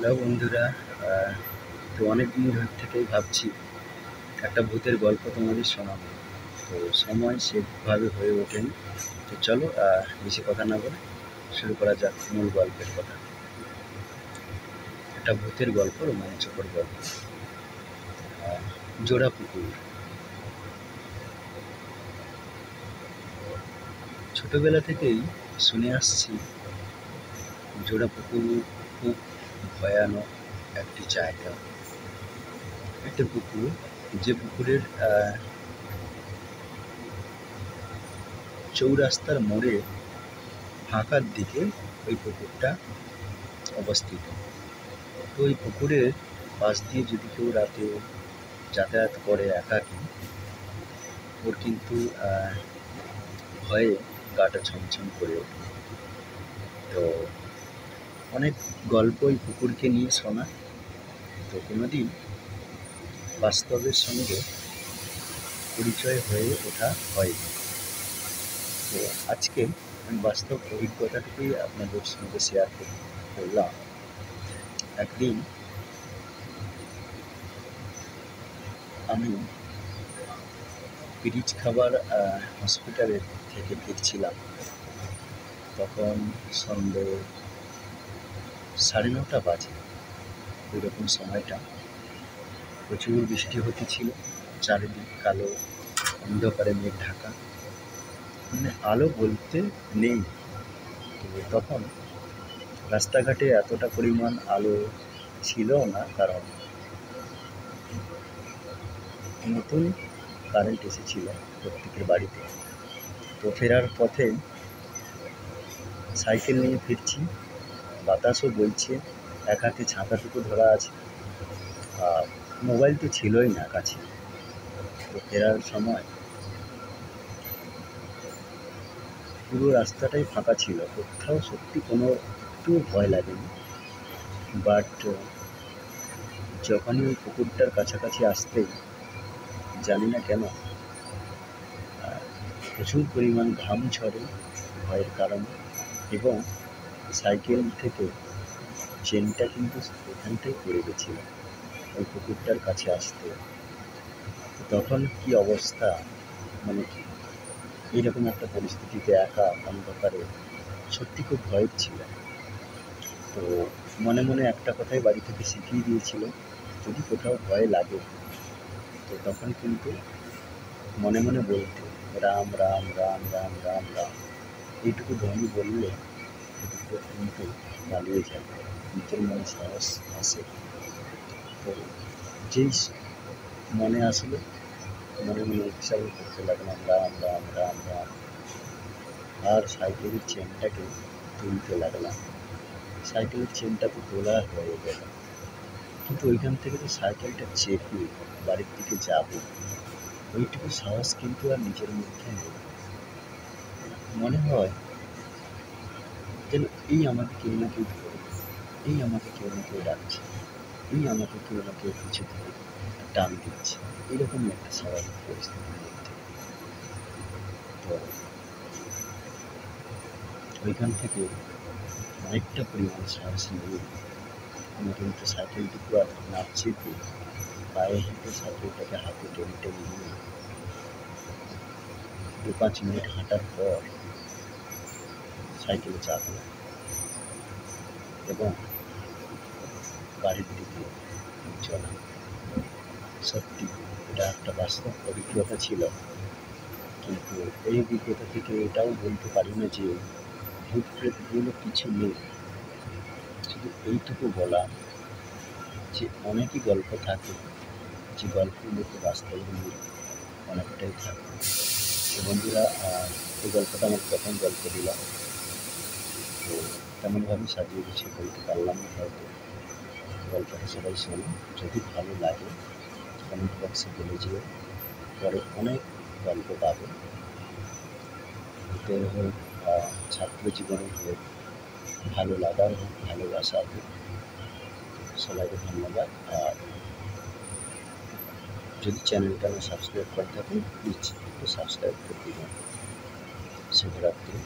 Hello বন্ধুরা। তো অনেক দিন থেকেই ভাবছি একটা ভূতের গল্প তোমাদের শোনাবো। তো সময় সেভাবে হয়ে ওঠেনি। তো চলো বেশি কথা না বলে শুরু করা যাক মূল গল্পের কথা। একটা ভূতের গল্প, রোমাঞ্চকর গল্প। আহ, জোড়া পুকুর। ছোটবেলা থেকেই শুনে আসছি জোড়া পুকুর খুব ভয়ানক একটি জায়গা। একটা পুকুর, যে পুকুরের চৌরাস্তার মোড়ে ফাঁকার দিকে ওই পুকুরটা অবস্থিত। তো ওই পুকুরের পাশ দিয়ে যদি কেউ রাতে যাতায়াত করে একাকী, ওর কিন্তু ভয়ে গাটা ছমছম করে ওঠে। তো অনেক গল্প ওই পুকুরকে নিয়ে শোনা, তো কোনোদিন বাস্তবের সঙ্গে পরিচয় হয়ে ওঠা হয়নি। তো আজকে আমি বাস্তব অভিজ্ঞতাটুকুই আপনাদের সঙ্গে শেয়ার করলাম। একদিন আমি পিরিচ খাবার হসপিটালের থেকে ফিরছিলাম। তখন সন্ধ্যে 9:30 বাজে। ওইরকম সময়টা প্রচুর বৃষ্টি হতেছিল, চারিদিক কালো অন্ধকারে মেঘ ঢাকা, মানে আলো বলতে নেই। তো তখন রাস্তাঘাটে এতটা পরিমাণ আলো ছিল না, কারণ নতুন কারেন্ট এসেছিল প্রত্যেকের বাড়িতে। তো ফেরার পথে সাইকেল নিয়ে ফিরছি, বাতাসও বইছে, এক হাতে ছাতাটুকু ধরা আছে, আর মোবাইল তো ছিলই না কাছে। তো ফেরার সময় পুরো রাস্তাটাই ফাঁকা ছিল, কোথাও সত্যি কোনো একটু ভয় লাগেনি। বাট যখনই ওই পুকুরটার কাছাকাছি আসতেই জানি না কেন প্রচুর পরিমাণ ঘাম ঝরে ভয়ের কারণে, এবং সাইকেল থেকে চেনটা কিন্তু ওখানটাই পড়ে গেছিল ওই পুকুরটার কাছে আসতে। তখন কি অবস্থা, মানে এইরকম একটা পরিস্থিতিতে একা অন্ধকারে সত্যি খুব ভয়ের ছিল। তো মনে মনে একটা কথাই বাড়ি থেকে শিখিয়ে দিয়েছিল, যদি কোথাও ভয় লাগে তো তখন কিন্তু মনে মনে বলতে রাম রাম রাম রাম রাম রাম, এইটুকু ধ্বনি বললে বিপদ কিন্তু পালিয়ে যাবে, নিজের মনে সাহস আসে। তো যেই মনে আসলো, মনে মনে উচ্চারণ করতে লাগলাম রাম রাম রাম রাম, আর সাইকেলের চেনটাকে তুলতে লাগলাম। সাইকেলের চেনটা তো তোলা হয়ে গেল, কিন্তু ওইখান থেকে তো সাইকেলটা চেপে বাড়ির দিকে যাবো, ওইটুকু সাহস কিন্তু আর নিজের মধ্যে নেই। মনে হয় যেন এই আমাকে কেউ না কেউ ধরে, এই আমাকে কেউ না কেউ ডাকছে, এই আমাকে কেউ না কেউ কিছু ধরে টান দিচ্ছে, এরকমই একটা স্বাভাবিক পরিস্থিতির মধ্যে। তো ওইখান থেকে অনেকটা পরিমাণে সাহস নিয়ে আমি কিন্তু সাইকেলটুকু আর না চেপে পায়ে হেঁটে সাইকেলটাকে হাতে টেনে টেনে নিয়ে 2-5 মিনিট হাঁটার পর সাইকেলে চাপলাম এবং বাড়ির দিকে চলা। সত্যি এটা একটা বাস্তব অভিজ্ঞতা ছিল, কিন্তু এই অভিজ্ঞতা থেকে এটাও বলতে পারি না যে ভূত প্রেত বলে কিছু নেই। শুধু এইটুকু বলা যে অনেকই গল্প থাকে, যে গল্পগুলোকে বাস্তবের মিল অনেকটাই থাকে। তো বন্ধুরা, এই গল্পটা আমার প্রথম গল্প দিলাম, তো তেমনভাবে সাজিয়ে গুছিয়ে বলতে পারলাম না হয়তো। গল্পটা সবাই শোনো, যদি ভালো লাগে কমেন্ট বক্সে বলে যেও। পরে অনেক গল্প পাবে, ভূতের হোক, ছাত্র জীবনের হোক, ভালো লাগার হোক, ভালোবাসার হোক। সবাইকে ধন্যবাদ। আর যদি চ্যানেলটা না সাবস্ক্রাইব করে থাকেন প্লিজ একটু সাবস্ক্রাইব করে দিবেন। শুভরাত্রি।